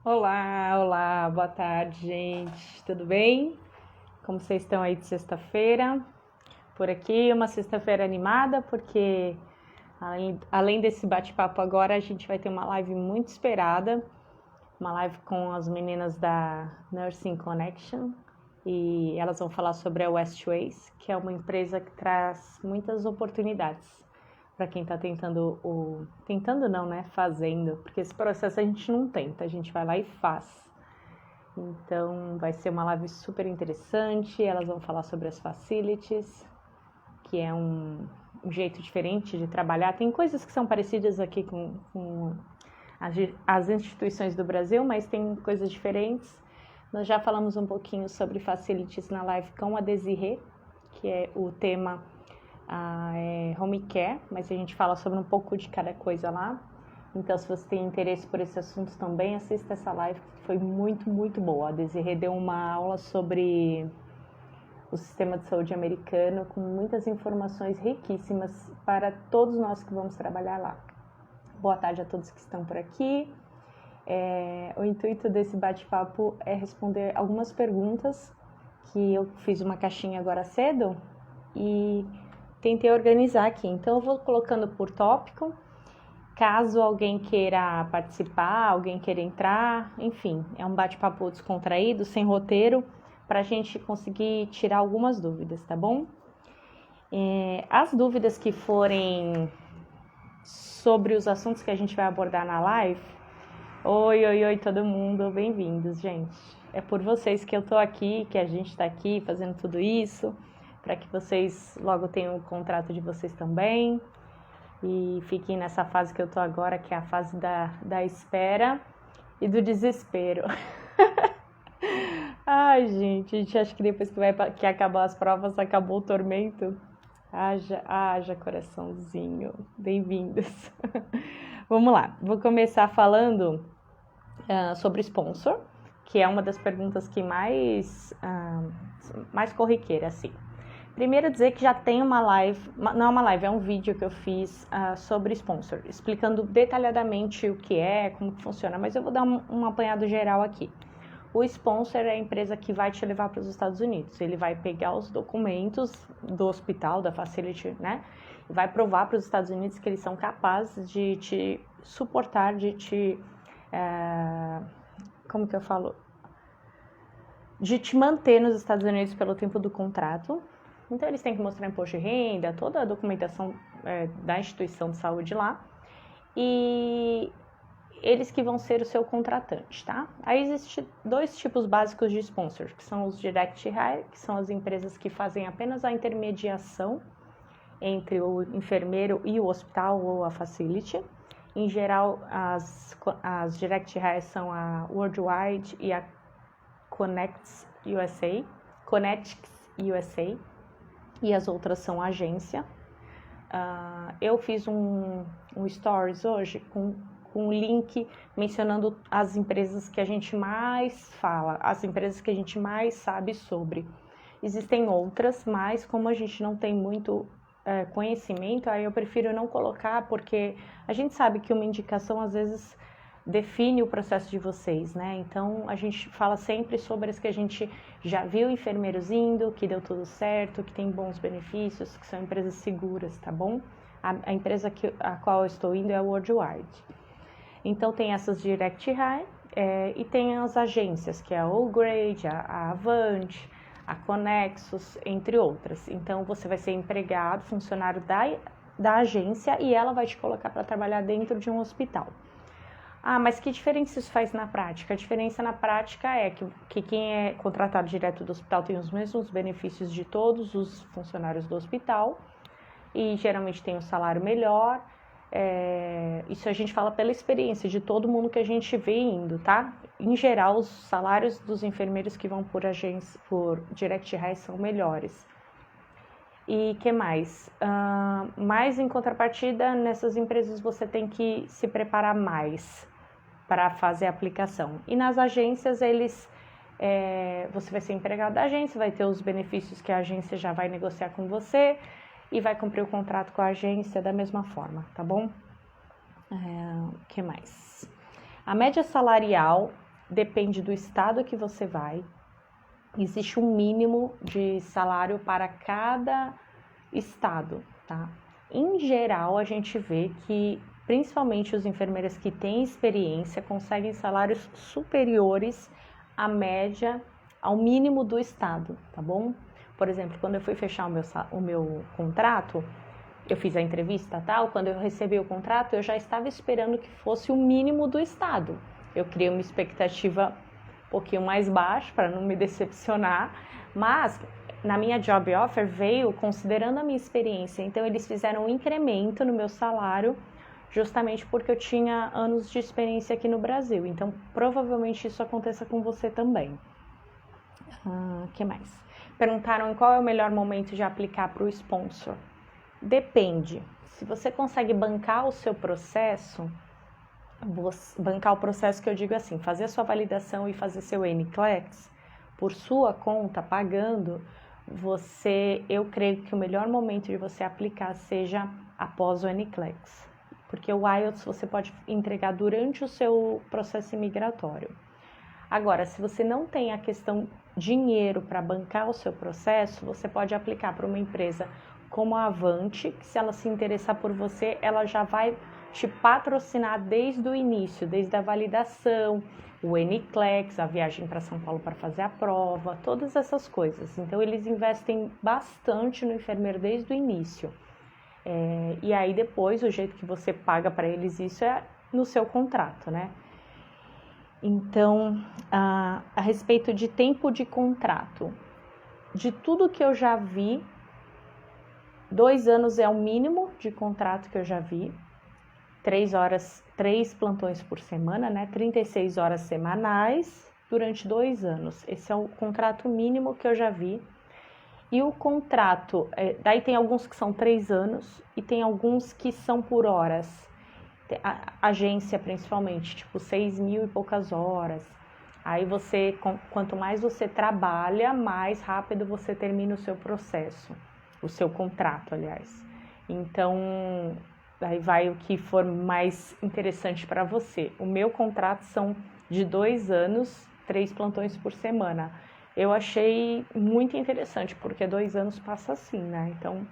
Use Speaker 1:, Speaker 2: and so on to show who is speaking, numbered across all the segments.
Speaker 1: Olá, olá, boa tarde, gente. Tudo bem? Como vocês estão aí de sexta-feira? Por aqui, uma sexta-feira animada, porque além desse bate-papo agora, a gente vai ter uma live muito esperada, uma live com as meninas da Nursing Connection, e elas vão falar sobre a Westways, que é uma empresa que traz muitas oportunidades para quem está tentando não, né? Fazendo, porque esse processo a gente não tenta, a gente vai lá e faz. Então vai ser uma live super interessante, elas vão falar sobre as facilities, que é um jeito diferente de trabalhar. Tem coisas que são parecidas aqui com as instituições do Brasil, mas tem coisas diferentes. Nós já falamos um pouquinho sobre facilities na live com a Desirê, que é o tema home care, mas a gente fala sobre um pouco de cada coisa lá. Então, se você tem interesse por esse assunto também, assista essa live, que foi muito, muito boa. A Desirê deu uma aula sobre o sistema de saúde americano, com muitas informações riquíssimas para todos nós que vamos trabalhar lá. Boa tarde a todos que estão por aqui. O intuito desse bate-papo é responder algumas perguntas que eu fiz uma caixinha agora cedo e tentei organizar aqui. Então, eu vou colocando por tópico. Caso alguém queira participar, alguém queira entrar, enfim, é um bate-papo descontraído, sem roteiro, para a gente conseguir tirar algumas dúvidas, tá bom? As dúvidas que forem sobre os assuntos que a gente vai abordar na live, oi, todo mundo, bem-vindos, gente. É por vocês que eu tô aqui, que a gente tá aqui fazendo tudo isso, para que vocês logo tenham o contrato de vocês também. E fiquem nessa fase que eu tô agora, que é a fase da espera e do desespero. Ai, gente, a gente acha que depois que acabar as provas, acabou o tormento. Haja coraçãozinho. Bem-vindos. Vamos lá, vou começar falando sobre sponsor, que é uma das perguntas que mais corriqueira, assim. Primeiro dizer que já tem uma live, não é uma live, é um vídeo que eu fiz sobre sponsor, explicando detalhadamente o que é, como que funciona, mas eu vou dar um apanhado geral aqui. O sponsor é a empresa que vai te levar para os Estados Unidos, ele vai pegar os documentos do hospital, da facility, né, e vai provar para os Estados Unidos que eles são capazes de te suportar, de te, de te manter nos Estados Unidos pelo tempo do contrato. Então, eles têm que mostrar imposto de renda, toda a documentação da instituição de saúde lá. E eles que vão ser o seu contratante, tá? Aí existem dois tipos básicos de sponsor, que são os direct hire, que são as empresas que fazem apenas a intermediação entre o enfermeiro e o hospital ou a facility. Em geral, as direct hire são a Worldwide e a Connects USA, e as outras são agência. Eu fiz um stories hoje com um link mencionando as empresas que a gente mais fala, as empresas que a gente mais sabe sobre. Existem outras, mas como a gente não tem muito conhecimento, aí eu prefiro não colocar, porque a gente sabe que uma indicação às vezes define o processo de vocês, né? Então, a gente fala sempre sobre as que a gente já viu enfermeiros indo, que deu tudo certo, que tem bons benefícios, que são empresas seguras, tá bom? A empresa a qual eu estou indo é a Worldwide. Então, tem essas Direct Hire e tem as agências, que é a Allgrade, a Avant, a Conexus, entre outras. Então, você vai ser empregado, funcionário da agência, e ela vai te colocar para trabalhar dentro de um hospital. Mas que diferença isso faz na prática? A diferença na prática é que quem é contratado direto do hospital tem os mesmos benefícios de todos os funcionários do hospital e geralmente tem um salário melhor. Isso a gente fala pela experiência de todo mundo que a gente vê indo, tá? Em geral, os salários dos enfermeiros que vão por agência, por direct hire, são melhores. E que mais? Mas em contrapartida, nessas empresas você tem que se preparar mais para fazer a aplicação. E nas agências, você vai ser empregado da agência, vai ter os benefícios que a agência já vai negociar com você e vai cumprir o contrato com a agência da mesma forma, tá bom? O que mais? A média salarial depende do estado que você vai. Existe um mínimo de salário para cada estado, tá? Em geral, a gente vê que principalmente os enfermeiros que têm experiência conseguem salários superiores à média, ao mínimo do estado, tá bom? Por exemplo, quando eu fui fechar o meu contrato, eu fiz a entrevista tal, quando eu recebi o contrato, eu já estava esperando que fosse o mínimo do estado. Eu criei uma expectativa um pouquinho mais baixa para não me decepcionar, mas na minha job offer veio considerando a minha experiência, então eles fizeram um incremento no meu salário justamente porque eu tinha anos de experiência aqui no Brasil, então provavelmente isso aconteça com você também. Que mais? Perguntaram em qual é o melhor momento de aplicar para o sponsor. Depende. Se você consegue bancar o seu processo, bancar o processo que eu digo assim, fazer a sua validação e fazer seu NCLEX por sua conta, pagando, eu creio que o melhor momento de você aplicar seja após o NCLEX. Porque o IELTS você pode entregar durante o seu processo imigratório. Agora, se você não tem a questão dinheiro para bancar o seu processo, você pode aplicar para uma empresa como a Avante, que se ela se interessar por você, ela já vai te patrocinar desde o início, desde a validação, o NCLEX, a viagem para São Paulo para fazer a prova, todas essas coisas. Então, eles investem bastante no enfermeiro desde o início. E aí, depois, o jeito que você paga para eles isso é no seu contrato, né? Então, a respeito de tempo de contrato, de tudo que eu já vi, 2 anos é o mínimo de contrato que eu já vi, 3 plantões por semana, né? 36 horas semanais durante 2 anos. Esse é o contrato mínimo que eu já vi. E o contrato, daí tem alguns que são 3 anos e tem alguns que são por horas. A agência principalmente, tipo 6.000 e poucas horas. Aí quanto mais você trabalha, mais rápido você termina o seu processo, o seu contrato, aliás. Então, aí vai o que for mais interessante para você. O meu contrato são de 2 anos, 3 plantões por semana. Eu achei muito interessante, porque 2 anos passa assim, né? Então,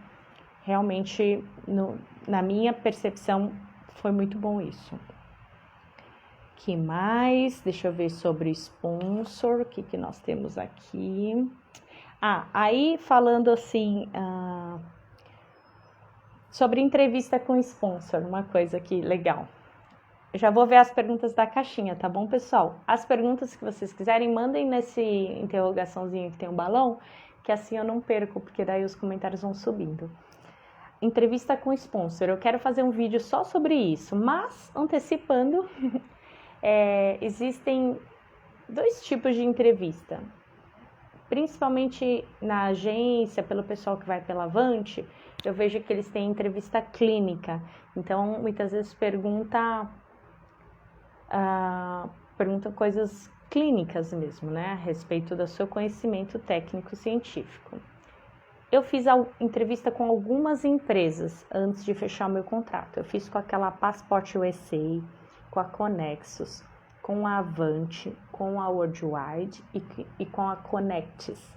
Speaker 1: realmente, na minha percepção, foi muito bom isso. Que mais? Deixa eu ver sobre sponsor, o que nós temos aqui. Aí falando assim, sobre entrevista com sponsor, uma coisa aqui legal. Eu já vou ver as perguntas da caixinha, tá bom, pessoal? As perguntas que vocês quiserem, mandem nesse interrogaçãozinho que tem um balão, que assim eu não perco, porque daí os comentários vão subindo. Entrevista com sponsor, eu quero fazer um vídeo só sobre isso, mas antecipando, existem 2 tipos de entrevista, principalmente na agência, pelo pessoal que vai pela Avante, eu vejo que eles têm entrevista clínica, então muitas vezes perguntam coisas clínicas mesmo, né, a respeito do seu conhecimento técnico-científico. Eu fiz a entrevista com algumas empresas antes de fechar o meu contrato. Eu fiz com aquela Passport USA, com a Conexus, com a Avante, com a Worldwide e com a Connectis.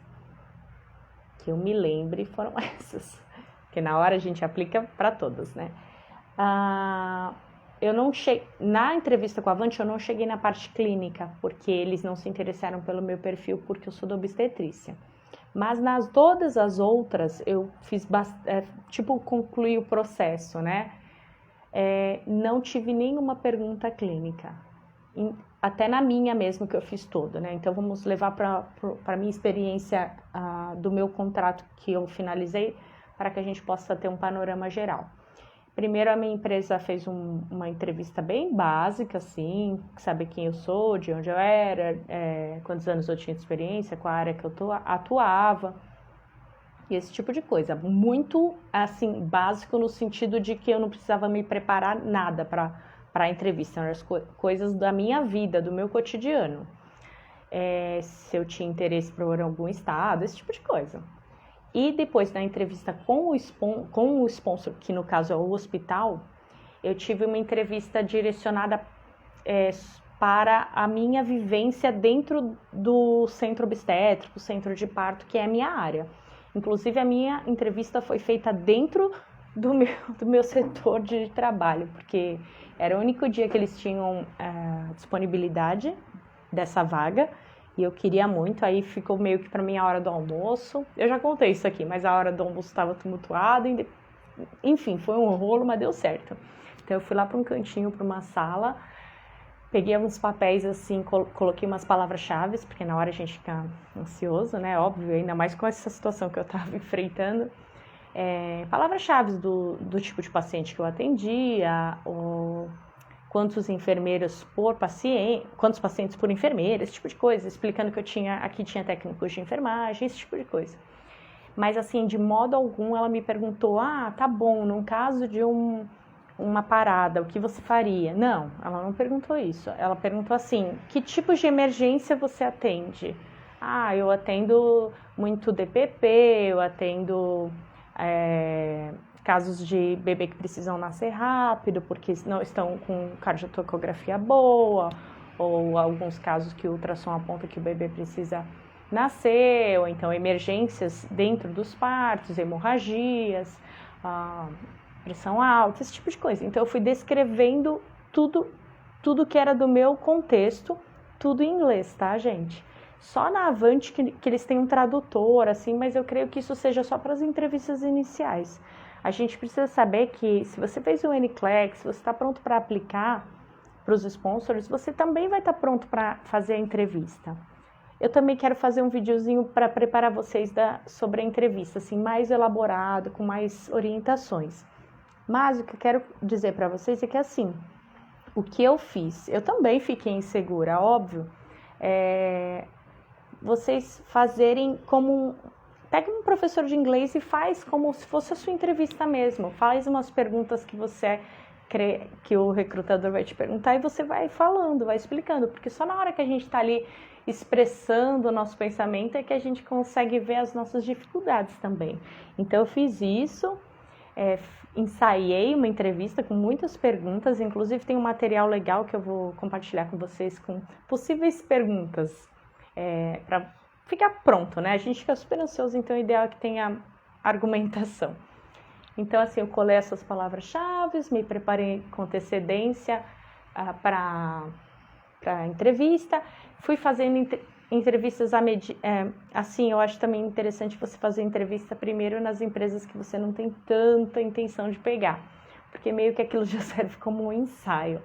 Speaker 1: Que eu me lembre foram essas. Porque na hora a gente aplica para todas, né? Na entrevista com a Avante eu não cheguei na parte clínica, porque eles não se interessaram pelo meu perfil, porque eu sou da obstetrícia. Mas todas as outras eu fiz concluí o processo, né? Não tive nenhuma pergunta clínica, até na minha mesmo que eu fiz toda, né? Então vamos levar para a minha experiência do meu contrato que eu finalizei, para que a gente possa ter um panorama geral. Primeiro, a minha empresa fez uma entrevista bem básica, assim, saber quem eu sou, de onde eu era, quantos anos eu tinha de experiência, qual a área que eu atuava, e esse tipo de coisa. Muito, assim, básico no sentido de que eu não precisava me preparar nada para a entrevista, eram as coisas da minha vida, do meu cotidiano. Se eu tinha interesse por algum estado, esse tipo de coisa. E depois da entrevista com o sponsor, que no caso é o hospital, eu tive uma entrevista direcionada para a minha vivência dentro do centro obstétrico, centro de parto, que é a minha área. Inclusive, a minha entrevista foi feita dentro do meu setor de trabalho, porque era o único dia que eles tinham disponibilidade dessa vaga, e eu queria muito, aí ficou meio que para mim a hora do almoço. Eu já contei isso aqui, mas a hora do almoço estava tumultuada, enfim, foi um rolo, mas deu certo. Então eu fui lá para um cantinho, para uma sala, peguei alguns papéis assim, coloquei umas palavras-chave, porque na hora a gente fica ansioso, né? Óbvio, ainda mais com essa situação que eu estava enfrentando. Palavras-chave do tipo de paciente que eu atendia, quantos enfermeiros por paciente, quantos pacientes por enfermeira, esse tipo de coisa, explicando que aqui tinha técnicos de enfermagem, esse tipo de coisa. Mas assim, de modo algum, ela me perguntou, tá bom, num caso de uma parada, o que você faria? Não, ela não perguntou isso. Ela perguntou assim, que tipo de emergência você atende? Eu atendo muito DPP, eu atendo casos de bebê que precisam nascer rápido, porque não estão com cardiotocografia boa, ou alguns casos que o ultrassom aponta que o bebê precisa nascer, ou então emergências dentro dos partos, hemorragias, pressão alta, esse tipo de coisa. Então eu fui descrevendo tudo que era do meu contexto, tudo em inglês, tá, gente? Só na Avante que eles têm um tradutor, assim, mas eu creio que isso seja só para as entrevistas iniciais. A gente precisa saber que se você fez o NCLEX, se você está pronto para aplicar para os sponsors, você também vai estar pronto para fazer a entrevista. Eu também quero fazer um videozinho para preparar vocês sobre a entrevista, assim, mais elaborado, com mais orientações. Mas o que eu quero dizer para vocês é que, assim, o que eu fiz, eu também fiquei insegura, óbvio, vocês fazerem pega um professor de inglês e faz como se fosse a sua entrevista mesmo, faz umas perguntas que você crê que o recrutador vai te perguntar e você vai falando, vai explicando, porque só na hora que a gente está ali expressando o nosso pensamento é que a gente consegue ver as nossas dificuldades também. Então eu fiz isso, ensaiei uma entrevista com muitas perguntas, inclusive tem um material legal que eu vou compartilhar com vocês com possíveis perguntas para ficar pronto, né? A gente fica super ansioso, então o ideal é que tenha argumentação. Então, assim, eu colei essas palavras-chave, me preparei com antecedência para a entrevista, fui fazendo entrevistas assim, eu acho também interessante você fazer entrevista primeiro nas empresas que você não tem tanta intenção de pegar, porque meio que aquilo já serve como um ensaio.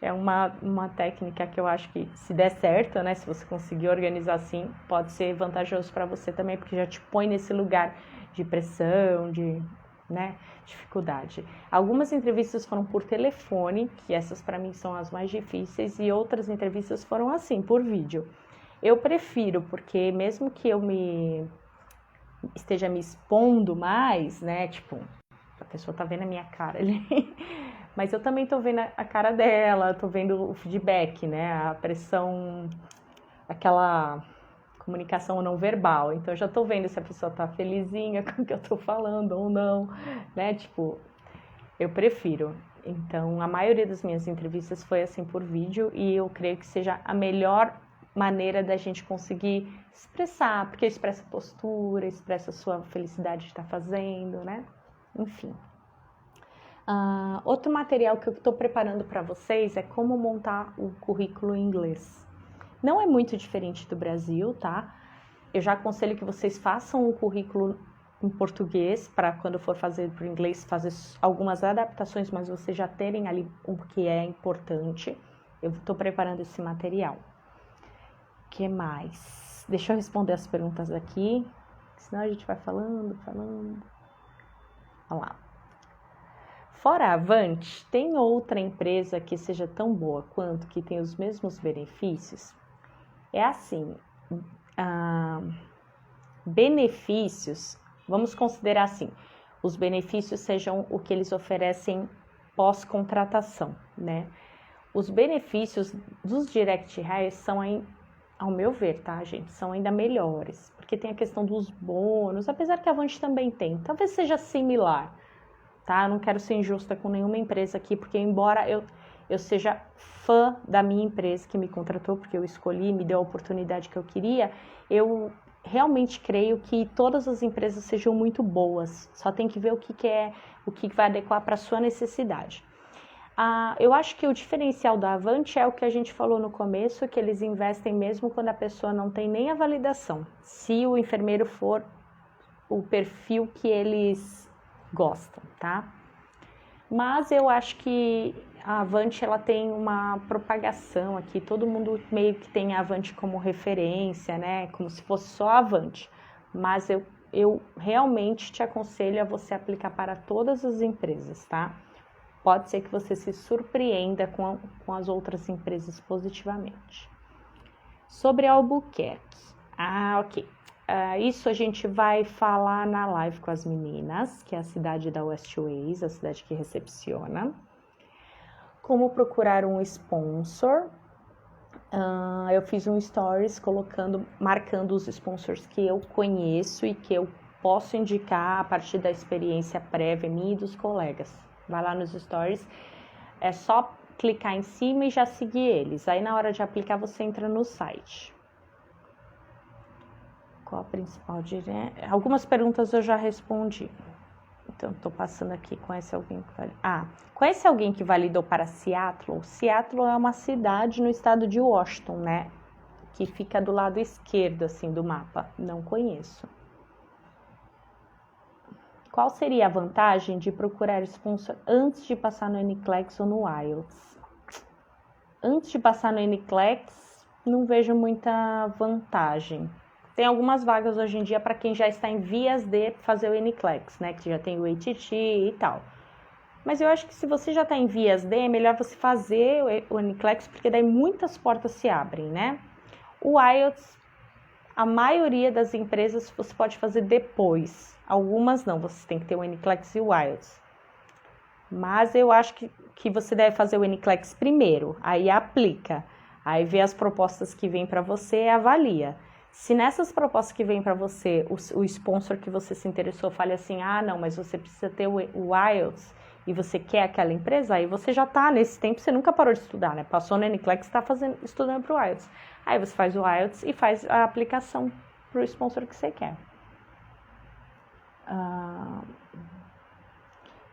Speaker 1: É uma técnica que eu acho que, se der certo, né, se você conseguir organizar assim, pode ser vantajoso para você também, porque já te põe nesse lugar de pressão, de dificuldade. Algumas entrevistas foram por telefone, que essas para mim são as mais difíceis, e outras entrevistas foram assim, por vídeo. Eu prefiro, porque mesmo que eu esteja me expondo mais, né, tipo, a pessoa tá vendo a minha cara ali, mas eu também tô vendo a cara dela, tô vendo o feedback, né, a pressão, aquela comunicação não verbal. Então eu já tô vendo se a pessoa tá felizinha com o que eu tô falando ou não, né, tipo, eu prefiro. Então a maioria das minhas entrevistas foi assim por vídeo e eu creio que seja a melhor maneira da gente conseguir expressar, porque expressa postura, expressa a sua felicidade de estar fazendo, né, enfim. Outro material que eu estou preparando para vocês é como montar o currículo em inglês. Não é muito diferente do Brasil, tá? Eu já aconselho que vocês façam um currículo em português, para quando for fazer para o inglês, fazer algumas adaptações, mas vocês já terem ali o que é importante. Eu estou preparando esse material. O que mais? Deixa eu responder as perguntas aqui, senão a gente vai falando. Vamos lá. Fora a Avante, tem outra empresa que seja tão boa quanto, que tem os mesmos benefícios? É assim, benefícios, vamos considerar assim, os benefícios sejam o que eles oferecem pós-contratação, né? Os benefícios dos direct hires são, ao meu ver, tá, gente, são ainda melhores, porque tem a questão dos bônus, apesar que a Avante também tem, talvez seja similar, tá? Eu não quero ser injusta com nenhuma empresa aqui, porque embora eu seja fã da minha empresa que me contratou, porque eu escolhi, me deu a oportunidade que eu queria, eu realmente creio que todas as empresas sejam muito boas, só tem que ver o que vai adequar para a sua necessidade. Eu acho que o diferencial da Avante é o que a gente falou no começo, que eles investem mesmo quando a pessoa não tem nem a validação, se o enfermeiro for o perfil que eles gostam, tá? Mas eu acho que a Avante, ela tem uma propagação aqui, todo mundo meio que tem a Avante como referência, né? Como se fosse só a Avante. Mas eu realmente te aconselho a você aplicar para todas as empresas, tá? Pode ser que você se surpreenda com as outras empresas positivamente. Sobre Albuquerque. Ok. Isso a gente vai falar na live com as meninas, que é a cidade da Westways, a cidade que recepciona. Como procurar um sponsor. Eu fiz um stories marcando os sponsors que eu conheço e que eu posso indicar a partir da experiência prévia minha e dos colegas. Vai lá nos stories, é só clicar em cima e já seguir eles. Aí na hora de aplicar você entra no site. Qual a principal direção? Algumas perguntas eu já respondi. Então, estou passando aqui. Conhece alguém que validou? Conhece alguém que validou para Seattle? Seattle é uma cidade no estado de Washington, né? Que fica do lado esquerdo, assim, do mapa. Não conheço. Qual seria a vantagem de procurar sponsor antes de passar no NCLEX ou no IELTS? Antes de passar no NCLEX, não vejo muita vantagem. Tem algumas vagas hoje em dia para quem já está em vias de fazer o NCLEX, né? Que já tem o ATT e tal. Mas eu acho que se você já está em vias de, é melhor você fazer o NCLEX, porque daí muitas portas se abrem, né? O IELTS, a maioria das empresas você pode fazer depois. Algumas não, você tem que ter o NCLEX e o IELTS. Mas eu acho que você deve fazer o NCLEX primeiro, aí aplica. Aí vê as propostas que vêm para você e avalia. Se nessas propostas que vêm para você, o sponsor que você se interessou fale assim, não, mas você precisa ter o IELTS e você quer aquela empresa, aí você já está nesse tempo, você nunca parou de estudar, né? Passou no NCLEX, está estudando para o IELTS. Aí você faz o IELTS e faz a aplicação para o sponsor que você quer.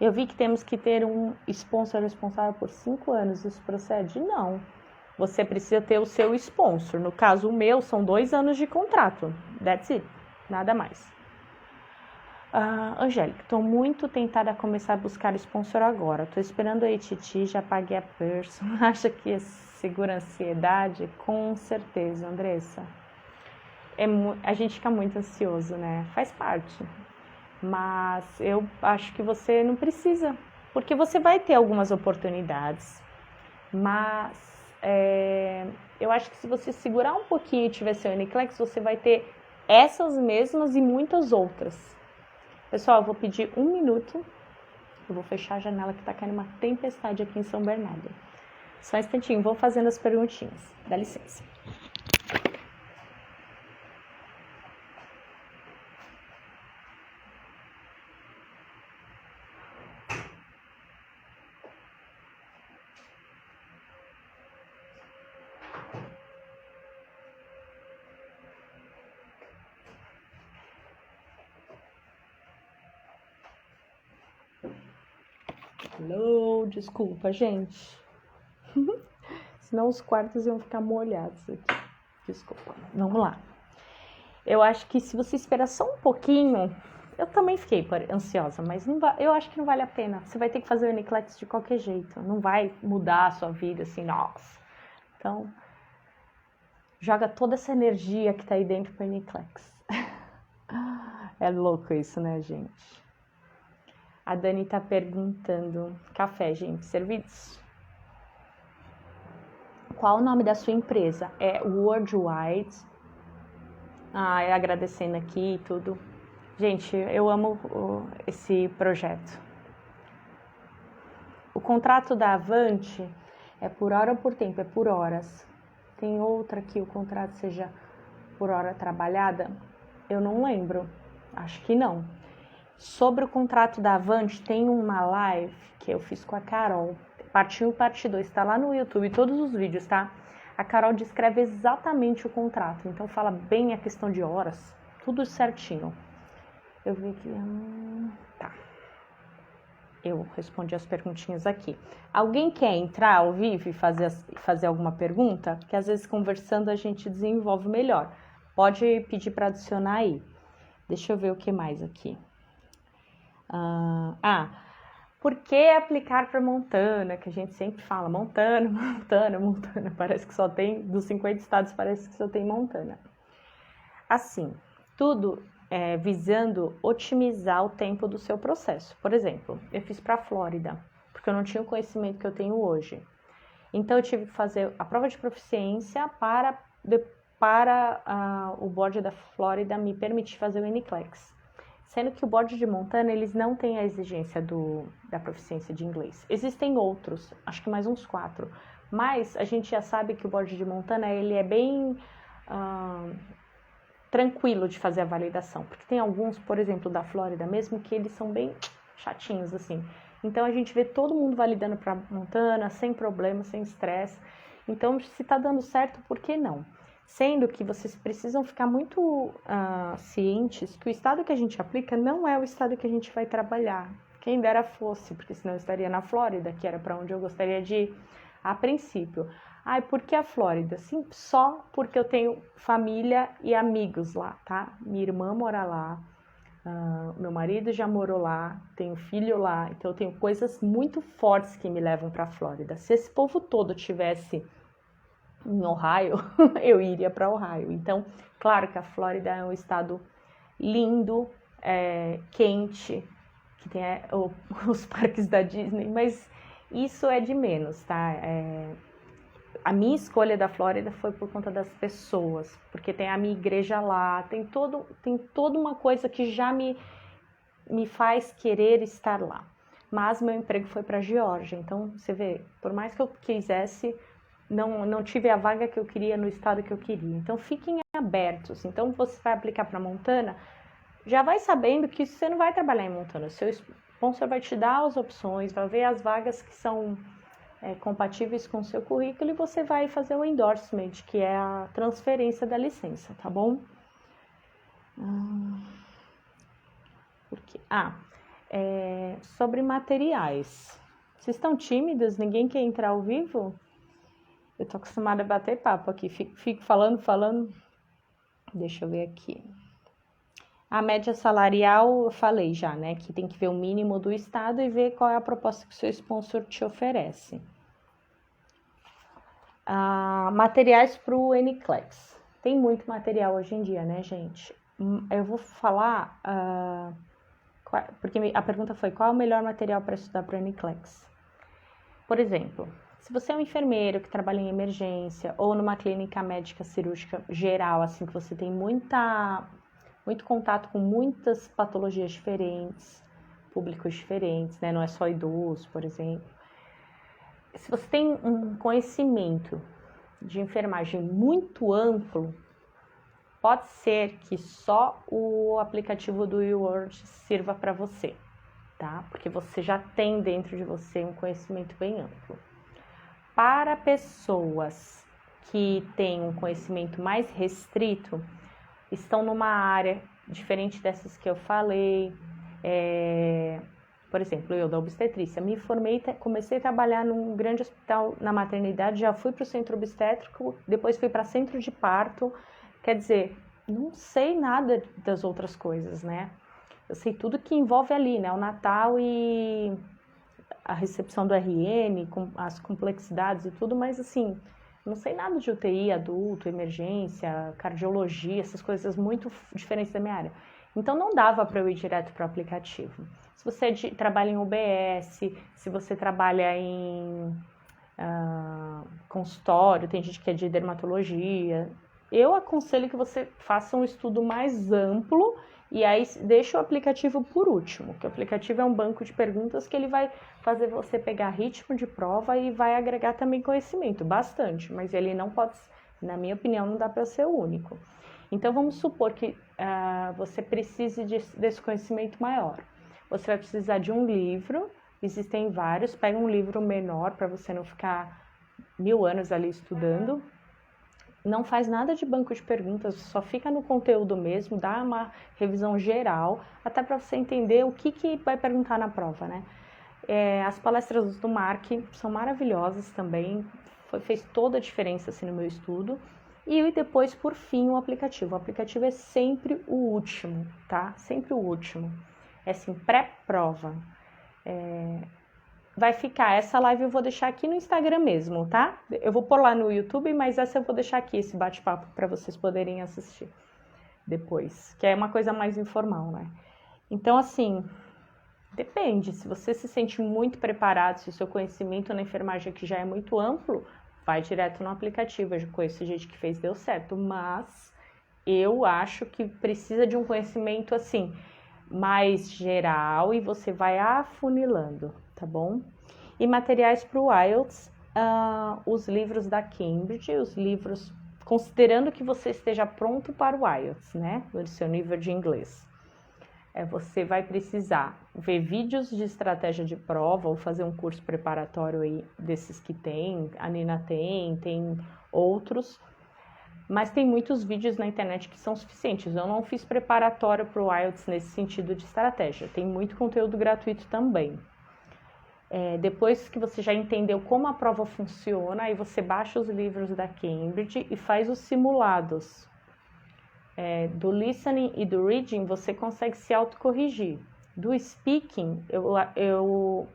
Speaker 1: Eu vi que temos que ter um sponsor responsável por 5 anos, isso procede? Não. Você precisa ter o seu sponsor. No caso, o meu, são 2 anos de contrato. That's it. Nada mais. Angélica, estou muito tentada a começar a buscar sponsor agora. Estou esperando a ATT, já paguei a Person. Acha que segura a ansiedade? Com certeza, Andressa. A gente fica muito ansioso, né? Faz parte. Mas eu acho que você não precisa. Porque você vai ter algumas oportunidades. Mas eu acho que se você segurar um pouquinho e tiver seu NCLEX, você vai ter essas mesmas e muitas outras. Pessoal, eu vou pedir 1 minuto. Eu vou fechar a janela que tá caindo uma tempestade aqui em São Bernardo. Só um instantinho, vou fazendo as perguntinhas. Dá licença. Hello, desculpa, gente. Senão os quartos iam ficar molhados aqui. Desculpa. Vamos lá. Eu acho que se você esperar só um pouquinho, eu também fiquei ansiosa, mas eu acho que não vale a pena. Você vai ter que fazer o NCLEX de qualquer jeito. Não vai mudar a sua vida assim, nossa. Então, joga toda essa energia que tá aí dentro pro NCLEX. É louco isso, né, gente? A Dani tá perguntando, café, gente, servidos? Qual o nome da sua empresa? É Worldwide. Agradecendo aqui e tudo. Gente, eu amo esse projeto. O contrato da Avante é por hora ou por tempo? É por horas. Tem outra que o contrato seja por hora trabalhada? Eu não lembro. Acho que não. Sobre o contrato da Avante, tem uma live que eu fiz com a Carol. parte 1 e parte 2, está lá no YouTube, todos os vídeos, tá? A Carol descreve exatamente o contrato, então fala bem a questão de horas, tudo certinho. Eu vi que... tá. Eu respondi as perguntinhas aqui. Alguém quer entrar ao vivo e fazer alguma pergunta? Que às vezes conversando a gente desenvolve melhor. Pode pedir para adicionar aí. Deixa eu ver o que mais aqui. Por que aplicar para Montana? Que a gente sempre fala Montana, Montana, Montana. Parece que só tem, dos 50 estados, parece que só tem Montana. Assim, tudo visando otimizar o tempo do seu processo. Por exemplo, eu fiz para a Flórida, porque eu não tinha o conhecimento que eu tenho hoje. Então, eu tive que fazer a prova de proficiência para o board da Flórida me permitir fazer o NCLEX. Sendo que o board de Montana, eles não têm a exigência da proficiência de inglês. Existem outros, acho que mais uns 4. Mas a gente já sabe que o board de Montana, ele é bem... tranquilo de fazer a validação, porque tem alguns, por exemplo, da Flórida mesmo, que eles são bem chatinhos, assim. Então, a gente vê todo mundo validando para Montana, sem problema, sem estresse. Então, se tá dando certo, por que não? Sendo que vocês precisam ficar muito cientes que o estado que a gente aplica não é o estado que a gente vai trabalhar. Quem dera fosse, porque senão eu estaria na Flórida, que era para onde eu gostaria de ir a princípio. Por que a Flórida? Sim, só porque eu tenho família e amigos lá, tá? Minha irmã mora lá, meu marido já morou lá, tenho filho lá, então eu tenho coisas muito fortes que me levam para a Flórida. Se esse povo todo tivesse em Ohio, eu iria para Ohio. Então, claro que a Flórida é um estado lindo, quente, que tem os parques da Disney, mas isso é de menos, tá? A minha escolha da Flórida foi por conta das pessoas, porque tem a minha igreja lá, tem toda uma coisa que já me faz querer estar lá. Mas meu emprego foi para a Geórgia, então você vê, por mais que eu quisesse, não tive a vaga que eu queria no estado que eu queria. Então fiquem abertos. Então você vai aplicar para Montana, já vai sabendo que você não vai trabalhar em Montana. O seu sponsor vai te dar as opções, vai ver as vagas que são compatíveis com o seu currículo e você vai fazer o endorsement, que é a transferência da licença, tá bom? Sobre materiais. Vocês estão tímidos? Ninguém quer entrar ao vivo? Eu tô acostumada a bater papo aqui, fico falando. Deixa eu ver aqui. A média salarial, eu falei já, né? Que tem que ver o mínimo do estado e ver qual é a proposta que o seu sponsor te oferece. Materiais para o NCLEX. Tem muito material hoje em dia, né, gente? Eu vou falar... porque a pergunta foi, qual é o melhor material para estudar para o NCLEX? Por exemplo, se você é um enfermeiro que trabalha em emergência ou numa clínica médica cirúrgica geral, assim, que você tem muito contato com muitas patologias diferentes, públicos diferentes, né? Não é só idoso, por exemplo. Se você tem um conhecimento de enfermagem muito amplo, pode ser que só o aplicativo do eWord sirva para você, tá? Porque você já tem dentro de você um conhecimento bem amplo. Para pessoas que têm um conhecimento mais restrito, estão numa área diferente dessas que eu falei, por exemplo, eu da obstetrícia, me formei, comecei a trabalhar num grande hospital na maternidade, já fui para o centro obstétrico, depois fui para centro de parto, quer dizer, não sei nada das outras coisas, né? Eu sei tudo que envolve ali, né? O Natal e a recepção do RN, com as complexidades e tudo, mas assim, não sei nada de UTI, adulto, emergência, cardiologia, essas coisas muito diferentes da minha área. Então, não dava para eu ir direto para o aplicativo. Se você trabalha em UBS, se você trabalha em consultório, tem gente que é de dermatologia, eu aconselho que você faça um estudo mais amplo e aí deixa o aplicativo por último, que o aplicativo é um banco de perguntas que ele vai fazer você pegar ritmo de prova e vai agregar também conhecimento, bastante, mas ele não pode, na minha opinião, não dá para ser o único. Então, vamos supor que você precise desse conhecimento maior. Você vai precisar de um livro Existem vários, pega um livro menor para você não ficar 1000 anos ali estudando. Não faz nada de banco de perguntas, só fica no conteúdo mesmo, dá uma revisão geral, até para você entender o que vai perguntar na prova, né? As palestras do Mark são maravilhosas também, fez toda a diferença assim, no meu estudo. E depois, por fim, o aplicativo. O aplicativo é sempre o último, tá? Sempre o último. É assim, pré-prova. Vai ficar, essa live eu vou deixar aqui no Instagram mesmo, tá? Eu vou pôr lá no YouTube, mas essa eu vou deixar aqui, esse bate-papo, para vocês poderem assistir depois, que é uma coisa mais informal, né? Então, assim, depende, se você se sente muito preparado, se o seu conhecimento na enfermagem aqui já é muito amplo, vai direto no aplicativo. Eu já conheço gente que fez, deu certo, mas eu acho que precisa de um conhecimento, assim, mais geral e você vai afunilando, tá bom? E materiais para o IELTS, os livros da Cambridge, os livros, considerando que você esteja pronto para o IELTS, né? Do seu nível de inglês. Você vai precisar ver vídeos de estratégia de prova ou fazer um curso preparatório aí desses que tem, a Nina tem outros, mas tem muitos vídeos na internet que são suficientes. Eu não fiz preparatório para o IELTS nesse sentido de estratégia, tem muito conteúdo gratuito também. Depois que você já entendeu como a prova funciona, aí você baixa os livros da Cambridge e faz os simulados. Do listening e do reading, você consegue se autocorrigir. Do speaking, eu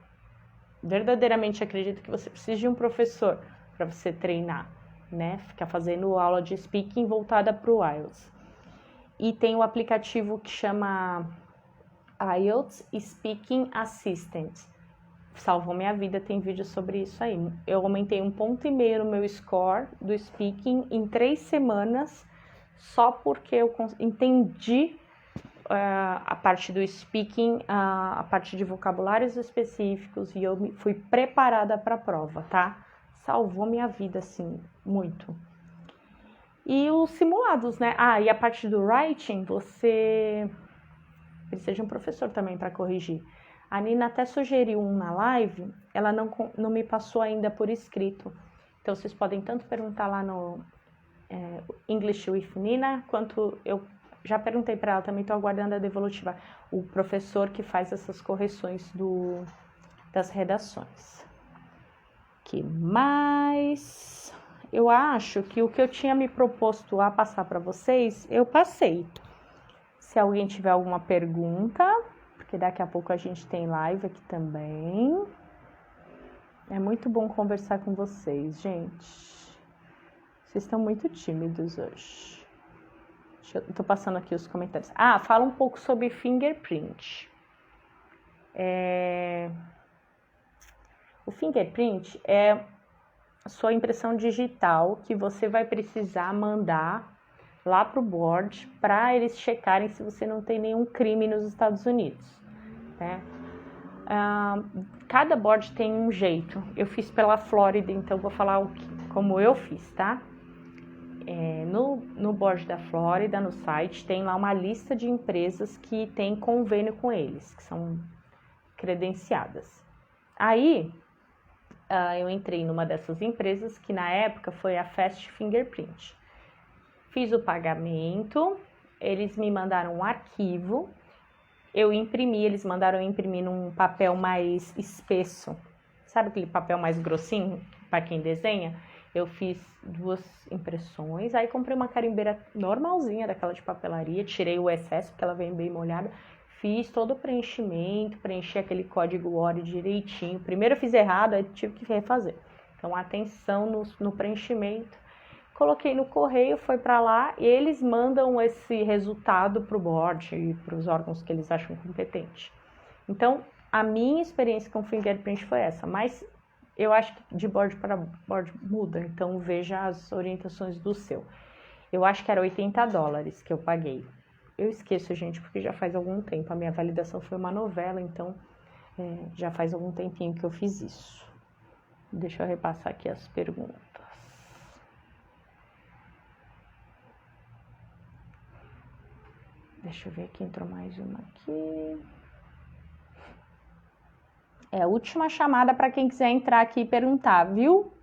Speaker 1: verdadeiramente acredito que você precisa de um professor para você treinar, né? Ficar fazendo aula de speaking voltada para o IELTS. E tem o aplicativo que chama IELTS Speaking Assistant. Salvou minha vida, tem vídeo sobre isso aí. Eu aumentei 1,5 ponto no meu score do speaking em 3 semanas, só porque eu entendi a parte do speaking, a parte de vocabulários específicos, e eu fui preparada para a prova, tá? Salvou minha vida, assim, muito. E os simulados, né? E a parte do writing, você precisa de um professor também para corrigir. A Nina até sugeriu um na live, ela não me passou ainda por escrito. Então, vocês podem tanto perguntar lá no English with Nina, quanto eu já perguntei para ela, também estou aguardando a devolutiva, o professor que faz essas correções das redações. Que mais? Eu acho que o que eu tinha me proposto a passar para vocês, eu passei. Se alguém tiver alguma pergunta, porque daqui a pouco a gente tem live aqui também. É muito bom conversar com vocês, gente. Vocês estão muito tímidos hoje. Eu tô passando aqui os comentários. Fala um pouco sobre fingerprint. O fingerprint é a sua impressão digital que você vai precisar mandar lá pro board para eles checarem se você não tem nenhum crime nos Estados Unidos, né? Cada board tem um jeito. Eu fiz pela Flórida, então vou falar como eu fiz, tá? No board da Flórida, no site, tem lá uma lista de empresas que tem convênio com eles, que são credenciadas. Aí, eu entrei numa dessas empresas, que na época foi a Fast Fingerprint. Fiz o pagamento, eles me mandaram um arquivo, eu imprimi, eles mandaram eu imprimir num papel mais espesso. Sabe aquele papel mais grossinho, para quem desenha? Eu fiz 2 impressões, aí comprei uma carimbeira normalzinha daquela de papelaria, tirei o excesso, porque ela vem bem molhada, fiz todo o preenchimento, preenchi aquele código ORI direitinho. Primeiro eu fiz errado, aí tive que refazer. Então, atenção no preenchimento. Coloquei no correio, foi para lá, e eles mandam esse resultado para o board e para os órgãos que eles acham competente. Então, a minha experiência com fingerprint foi essa, mas eu acho que de board para board muda, então veja as orientações do seu. Eu acho que era $80 que eu paguei. Eu esqueço, gente, porque já faz algum tempo. A minha validação foi uma novela, então já faz algum tempinho que eu fiz isso. Deixa eu repassar aqui as perguntas. Deixa eu ver aqui, entrou mais uma aqui. É a última chamada para quem quiser entrar aqui e perguntar, viu?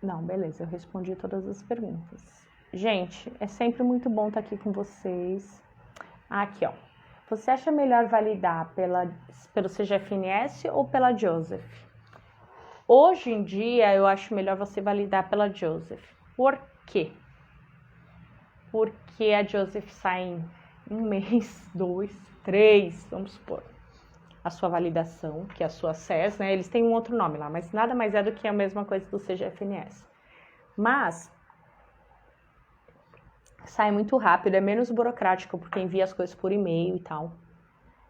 Speaker 1: Não, beleza, eu respondi todas as perguntas. Gente, é sempre muito bom estar aqui com vocês. Aqui, ó. Você acha melhor validar pelo CGFNS ou pela Joseph? Hoje em dia, eu acho melhor você validar pela Joseph. Por quê? Porque a Joseph sai em 1 mês, 2, 3, vamos supor, a sua validação, que é a sua SES, né? Eles têm um outro nome lá, mas nada mais é do que a mesma coisa do CGFNS. Mas sai muito rápido, é menos burocrático, porque envia as coisas por e-mail e tal.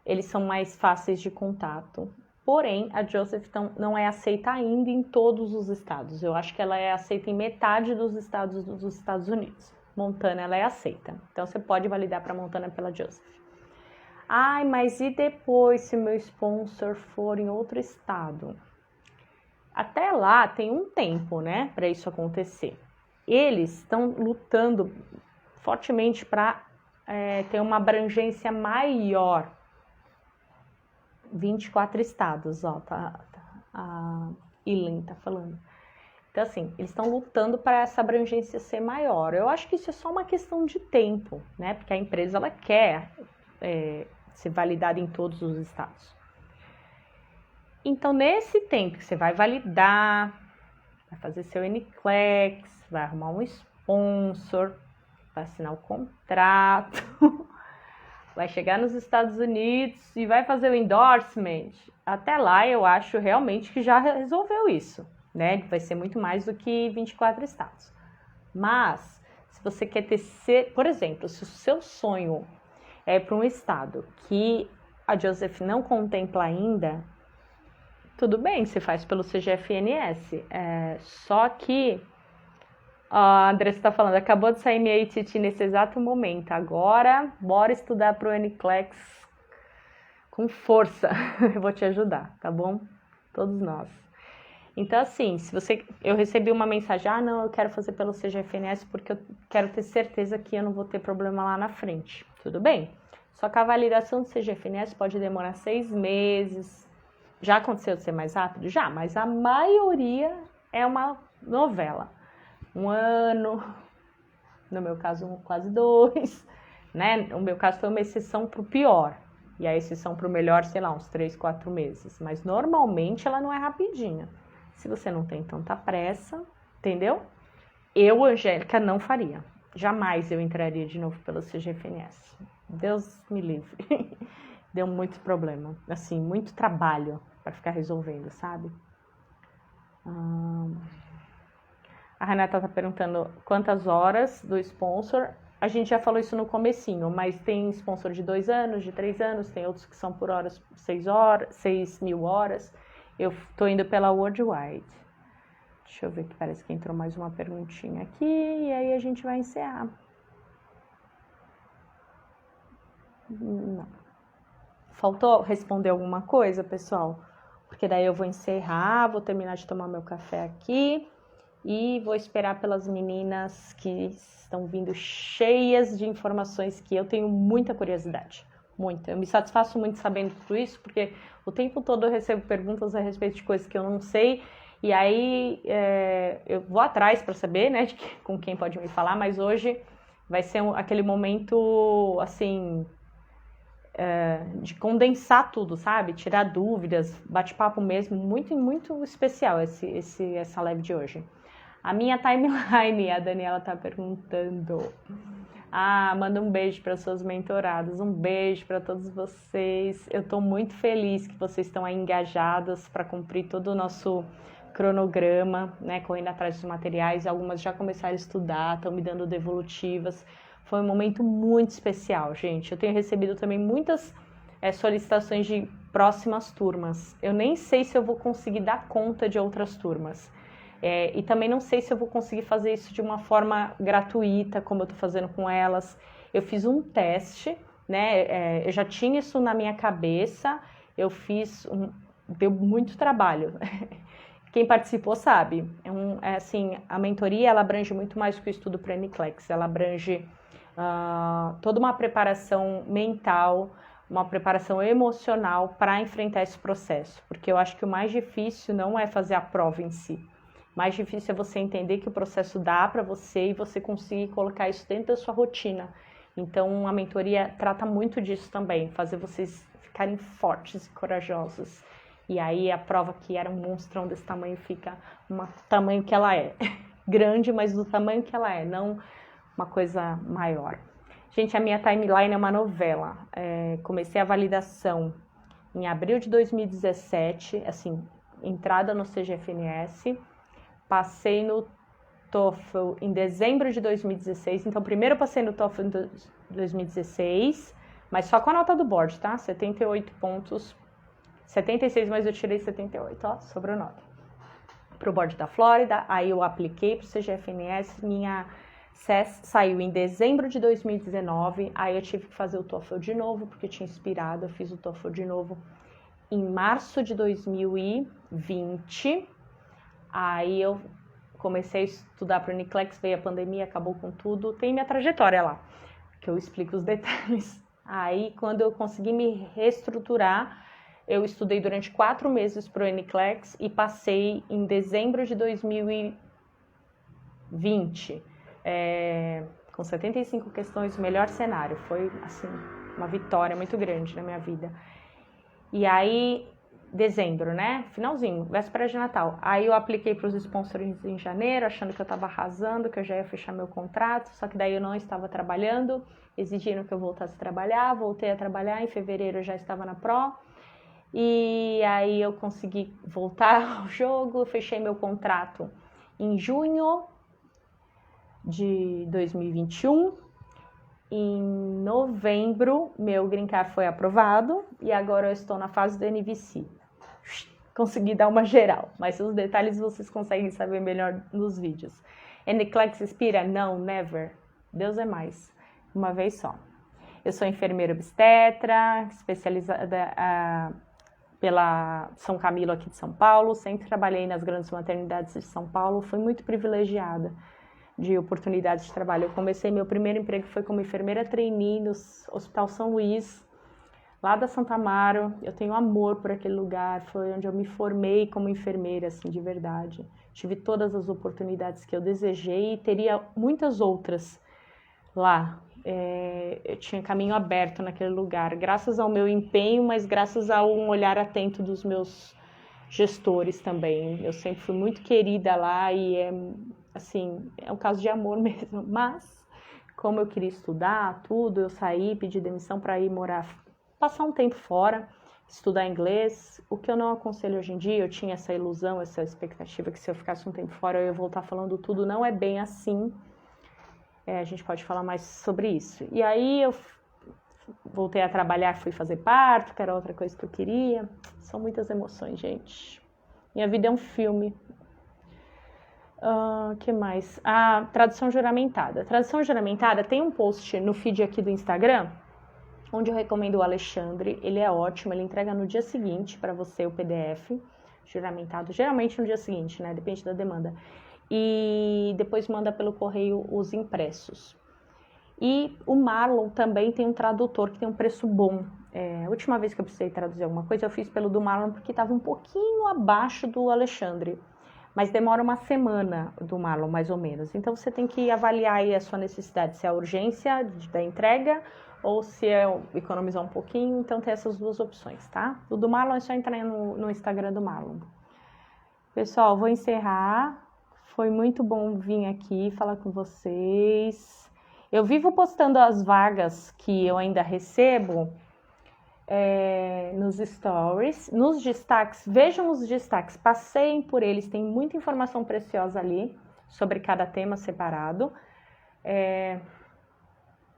Speaker 1: Eles são mais fáceis de contato. Porém, a Joseph não é aceita ainda em todos os estados. Eu acho que ela é aceita em metade dos Estados Unidos. Montana, ela é aceita. Então, você pode validar para Montana pela Joseph. Ai, mas e depois se meu sponsor for em outro estado? Até lá tem um tempo, né, para isso acontecer. Eles estão lutando fortemente para ter uma abrangência maior. 24 estados, ó, a Ellen tá falando. Então, assim, eles estão lutando para essa abrangência ser maior. Eu acho que isso é só uma questão de tempo, né? Porque a empresa, ela quer ser validada em todos os estados. Então, nesse tempo que você vai validar, vai fazer seu NCLEX, vai arrumar um sponsor, vai assinar o contrato, vai chegar nos Estados Unidos e vai fazer o endorsement. Até lá, eu acho realmente que já resolveu isso, né? Vai ser muito mais do que 24 estados. Mas, se você quer por exemplo, se o seu sonho é para um estado que a Joseph não contempla ainda, tudo bem, você faz pelo CGFNS. Só que a Andressa está falando, acabou de sair minha ATT nesse exato momento. Agora, bora estudar para o NCLEX com força. Eu vou te ajudar, tá bom? Todos nós. Então, assim, eu recebi uma mensagem, não, eu quero fazer pelo CGFNS porque eu quero ter certeza que eu não vou ter problema lá na frente. Tudo bem? Só que a validação do CGFNS pode demorar 6 meses. Já aconteceu de ser mais rápido? Já, mas a maioria é uma novela. 1 ano, no meu caso, quase 2, né? No meu caso foi uma exceção para o pior. E a exceção para o melhor, sei lá, uns 3, 4 meses. Mas normalmente ela não é rapidinha. Se você não tem tanta pressa, entendeu? Eu, Angélica, não faria. Jamais eu entraria de novo pelo CGFNS. Deus me livre. Deu muito problema. Assim, muito trabalho para ficar resolvendo, sabe? A Renata tá perguntando quantas horas do sponsor. A gente já falou isso no comecinho, mas tem sponsor de 2 anos, de 3 anos, tem outros que são por horas, 6 mil horas. Eu tô indo pela Worldwide. Deixa eu ver que parece que entrou mais uma perguntinha aqui e aí a gente vai encerrar. Não. Faltou responder alguma coisa, pessoal? Porque daí eu vou encerrar, vou terminar de tomar meu café aqui e vou esperar pelas meninas que estão vindo cheias de informações que eu tenho muita curiosidade. Muita. Eu me satisfaço muito sabendo tudo isso, porque o tempo todo eu recebo perguntas a respeito de coisas que eu não sei, e aí eu vou atrás para saber, né, com quem pode me falar, mas hoje vai ser aquele momento, assim, de condensar tudo, sabe? Tirar dúvidas, bate-papo mesmo, muito, muito especial essa live de hoje. A minha timeline, a Daniela tá perguntando. Manda um beijo para suas mentoradas, um beijo para todos vocês. Eu tô muito feliz que vocês estão aí engajadas para cumprir todo o nosso cronograma, né? Correndo atrás dos materiais. Algumas já começaram a estudar, estão me dando devolutivas. Foi um momento muito especial, gente. Eu tenho recebido também muitas solicitações de próximas turmas. Eu nem sei se eu vou conseguir dar conta de outras turmas. E também não sei se eu vou conseguir fazer isso de uma forma gratuita, como eu estou fazendo com elas. Eu fiz um teste, né? Eu já tinha isso na minha cabeça, deu muito trabalho. Quem participou sabe. Assim, a mentoria ela abrange muito mais que o estudo para NCLEX. Ela abrange toda uma preparação mental, uma preparação emocional para enfrentar esse processo, porque eu acho que o mais difícil não é fazer a prova em si, o mais difícil é você entender que o processo dá para você e você conseguir colocar isso dentro da sua rotina. Então a mentoria trata muito disso também, fazer vocês ficarem fortes e corajosos. E aí a prova que era um monstrão desse tamanho fica do tamanho que ela é, grande, mas do tamanho que ela é, não uma coisa maior. Gente, a minha timeline é uma novela. Comecei a validação em abril de 2017, assim, entrada no CGFNS. Passei no TOEFL em dezembro de 2016. Então, primeiro eu passei no TOEFL em 2016, mas só com a nota do board, tá? 78 pontos. 76, mas eu tirei 78, ó, sobrou nota. Pro board da Flórida, aí eu apliquei pro CGFNS, minha CES saiu em dezembro de 2019, aí eu tive que fazer o TOEFL de novo, porque eu tinha inspirado, eu fiz o TOEFL de novo em março de 2020, aí eu comecei a estudar para o NCLEX, veio a pandemia, acabou com tudo, tem minha trajetória lá, que eu explico os detalhes. Aí, quando eu consegui me reestruturar, eu estudei durante 4 meses para o NCLEX e passei em dezembro de 2020, com 75 questões, o melhor cenário. Foi, assim, uma vitória muito grande na minha vida. E aí, dezembro, né? Finalzinho, véspera de Natal. Aí eu apliquei para os sponsors em janeiro, achando que eu estava arrasando, que eu já ia fechar meu contrato, só que daí eu não estava trabalhando, exigiram que eu voltasse a trabalhar, voltei a trabalhar, em fevereiro eu já estava na Pro, e aí eu consegui voltar ao jogo, fechei meu contrato em junho de 2021, em novembro meu Green Card foi aprovado e agora eu estou na fase do NVC. Consegui dar uma geral, mas os detalhes vocês conseguem saber melhor nos vídeos. NCLEX inspira? Não, never. Deus é mais. Uma vez só. Eu sou enfermeira obstetra, especializada pela São Camilo aqui de São Paulo. Sempre trabalhei nas grandes maternidades de São Paulo. Fui muito privilegiada de oportunidades de trabalho. Eu comecei, meu primeiro emprego foi como enfermeira trainee no Hospital São Luís, lá da Santa Amaro. Eu tenho amor por aquele lugar, foi onde eu me formei como enfermeira, assim, de verdade. Tive todas as oportunidades que eu desejei e teria muitas outras lá. Eu tinha caminho aberto naquele lugar, graças ao meu empenho, mas graças a um olhar atento dos meus gestores também. Eu sempre fui muito querida lá e assim, é um caso de amor mesmo, mas como eu queria estudar tudo, eu saí, pedi demissão para ir morar, passar um tempo fora, estudar inglês, o que eu não aconselho hoje em dia. Eu tinha essa ilusão, essa expectativa que se eu ficasse um tempo fora eu ia voltar falando tudo, não é bem assim. A gente pode falar mais sobre isso. E aí eu voltei a trabalhar, fui fazer parto, que era outra coisa que eu queria. São muitas emoções, gente. Minha vida é um filme. Que mais? Tradução juramentada. Tradução juramentada tem um post no feed aqui do Instagram, onde eu recomendo o Alexandre. Ele é ótimo, ele entrega no dia seguinte para você o PDF juramentado. Geralmente no dia seguinte, né? Depende da demanda. E depois manda pelo correio os impressos. E o Marlon também tem um tradutor que tem um preço bom. A última vez que eu precisei traduzir alguma coisa, eu fiz pelo do Marlon porque estava um pouquinho abaixo do Alexandre. Mas demora uma semana do Marlon, mais ou menos. Então você tem que avaliar aí a sua necessidade, se é a urgência da entrega ou se é economizar um pouquinho. Então tem essas duas opções, tá? O do Marlon é só entrar no Instagram do Marlon. Pessoal, vou encerrar. Foi muito bom vir aqui falar com vocês. Eu vivo postando as vagas que eu ainda recebo nos stories, nos destaques. Vejam os destaques, passeiem por eles, tem muita informação preciosa ali sobre cada tema separado.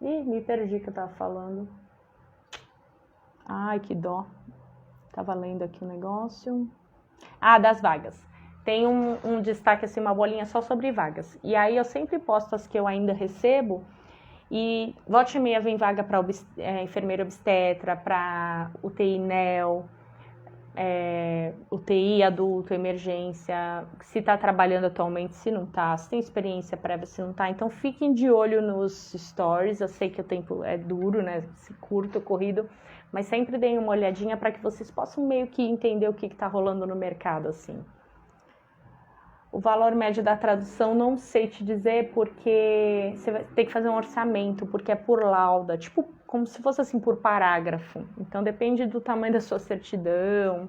Speaker 1: Me perdi o que eu estava falando. Ai, que dó. Estava lendo aqui o negócio. Das vagas. Tem um destaque, assim, uma bolinha só sobre vagas. E aí eu sempre posto as que eu ainda recebo. E volta e meia vem vaga para enfermeira obstetra, para UTI NEO, UTI, adulto, emergência, se está trabalhando atualmente, se não está, se tem experiência prévia, se não está. Então fiquem de olho nos stories. Eu sei que o tempo é duro, né? Curto, corrido, mas sempre deem uma olhadinha para que vocês possam meio que entender o que está rolando no mercado, assim. O valor médio da tradução não sei te dizer, porque você vai ter que fazer um orçamento, porque é por lauda, tipo como se fosse assim por parágrafo. Então depende do tamanho da sua certidão.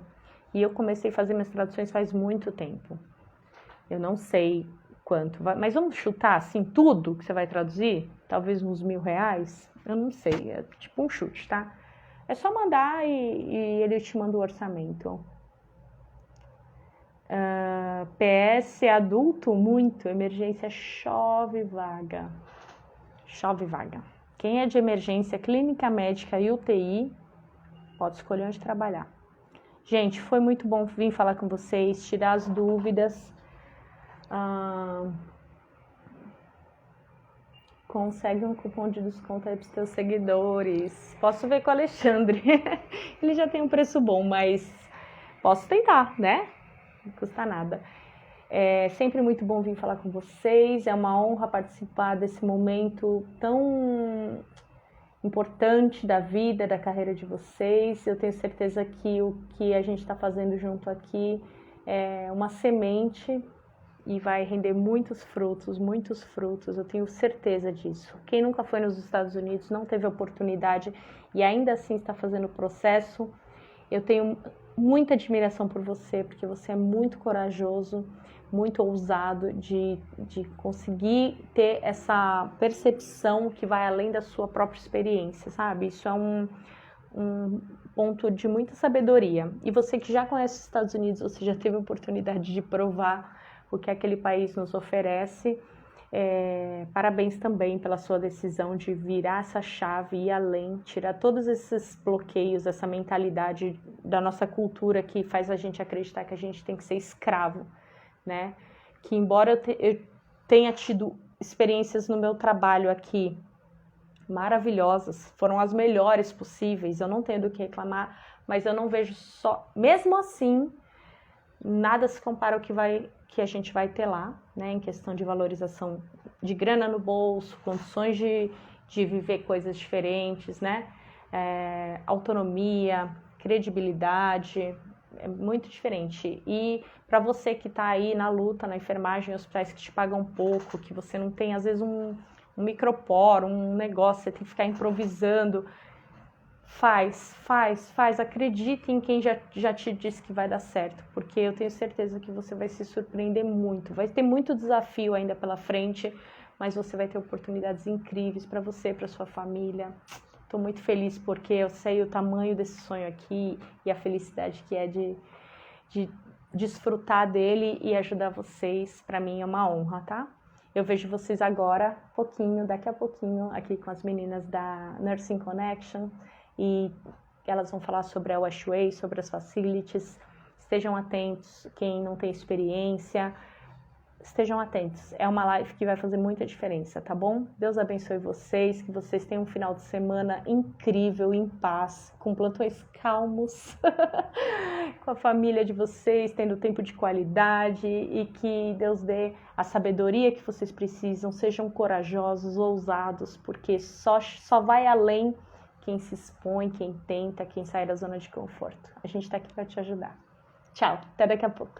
Speaker 1: E eu comecei a fazer minhas traduções faz muito tempo. Eu não sei quanto, mas vamos chutar assim tudo que você vai traduzir? Talvez uns R$1.000? Eu não sei, é tipo um chute, tá? É só mandar e ele te manda o orçamento. PS adulto, muito. Emergência, chove vaga. Chove vaga. Quem é de emergência, clínica médica e UTI, pode escolher onde trabalhar. Gente, foi muito bom vir falar com vocês, tirar as dúvidas. Consegue um cupom de desconto aí para os seus seguidores. Posso ver com o Alexandre. Ele já tem um preço bom, mas posso tentar, né? Não custa nada. É sempre muito bom vir falar com vocês. É uma honra participar desse momento tão importante da vida, da carreira de vocês. Eu tenho certeza que o que a gente está fazendo junto aqui é uma semente e vai render muitos frutos, muitos frutos. Eu tenho certeza disso. Quem nunca foi nos Estados Unidos, não teve oportunidade e ainda assim está fazendo o processo, eu tenho muita admiração por você, porque você é muito corajoso, muito ousado de conseguir ter essa percepção que vai além da sua própria experiência, sabe? Isso é um ponto de muita sabedoria. E você que já conhece os Estados Unidos, você já teve a oportunidade de provar o que aquele país nos oferece. Parabéns também pela sua decisão de virar essa chave e ir além, tirar todos esses bloqueios, essa mentalidade da nossa cultura que faz a gente acreditar que a gente tem que ser escravo, né? Que embora eu tenha tido experiências no meu trabalho aqui maravilhosas, foram as melhores possíveis, eu não tenho do que reclamar, mas eu não vejo só, mesmo assim, nada se compara ao que a gente vai ter lá, né, em questão de valorização de grana no bolso, condições de viver coisas diferentes, né, autonomia, credibilidade, é muito diferente. E para você que está aí na luta, na enfermagem, em hospitais que te pagam pouco, que você não tem, às vezes, um micropor, um negócio, você tem que ficar improvisando, faz, acredite em quem já te disse que vai dar certo, porque eu tenho certeza que você vai se surpreender muito, vai ter muito desafio ainda pela frente, mas você vai ter oportunidades incríveis para você, para sua família. Estou muito feliz porque eu sei o tamanho desse sonho aqui e a felicidade que é de desfrutar dele e ajudar vocês. Para mim é uma honra, tá? Eu vejo vocês agora, daqui a pouquinho, aqui com as meninas da Nursing Connection, e elas vão falar sobre a Westway, sobre as facilities. Estejam atentos, quem não tem experiência, estejam atentos. É uma live que vai fazer muita diferença, tá bom? Deus abençoe vocês, que vocês tenham um final de semana incrível, em paz, com plantões calmos, com a família de vocês, tendo tempo de qualidade, e que Deus dê a sabedoria que vocês precisam. Sejam corajosos, ousados, porque só vai além quem se expõe, quem tenta, quem sai da zona de conforto. A gente tá aqui para te ajudar. Tchau, até daqui a pouco.